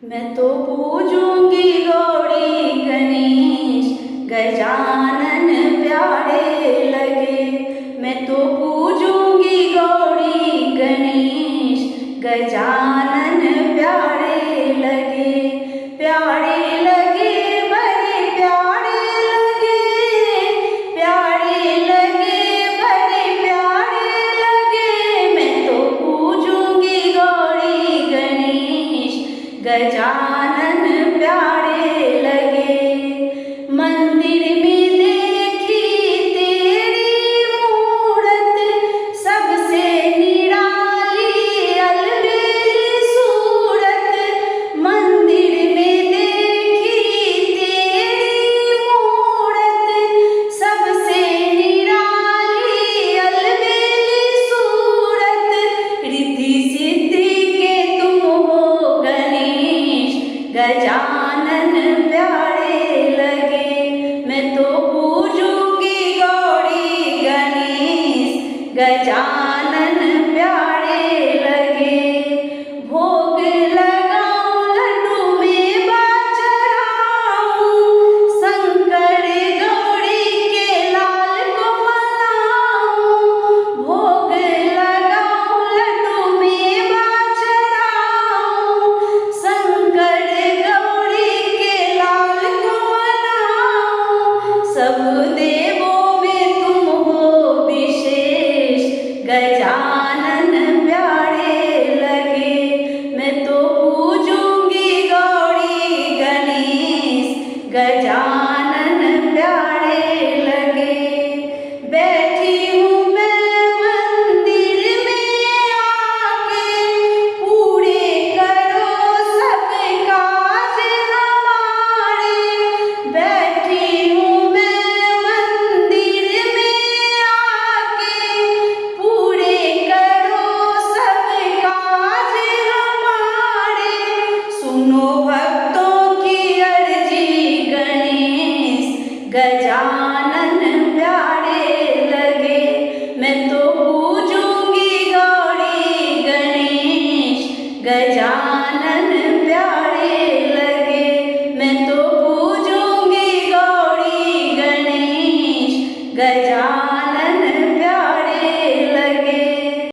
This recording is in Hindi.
मैं तो पूजूंगी गौरी गणेश, गजानन प्यारे लगे। मैं तो पूजूंगी गौरी गणेश, गजानन प्यारे लगे। प्यारे लगे, बड़े प्यारे लगे, प्यारे लगे, बड़े प्यारे लगे। मैं तो पूजूंगी गौरी गणेश, गजानन प्यारे लगे। मंदिर में देखी तेरी मूरत, सबसे निराली अलबेली सूरत। मंदिर में देखी तेरी मूरत, सबसे निराली अलबेली सूरत। रिद्धि सिद्धि के तुम हो गणेश, गजानन प्यारे लगे। मैं तो पूजूंगी गौरी गणेश, गजानन प्यारे लगे। भोग लगाऊं लड्डू में बाचराऊं, शंकर गौरी के लाल को मनाऊं। भोग लगाऊं लड्डू में बाचराऊं, शंकर गौरी के लाल को मनाऊं। सब देवों में तुम हो विशेष, गजानन प्यारे लगे। मैं तो पूजूंगी गौरी गणेश, गजानन प्यारे लगे। बैठी हूँ मैं मंदिर में आके, पूरे करो सब काज हमारे। बैठी हूँ मैं मंदिर में आके, पूरे करो सब काज हमारे। सुनो भक्तों की अर्जी गणेश, गजानन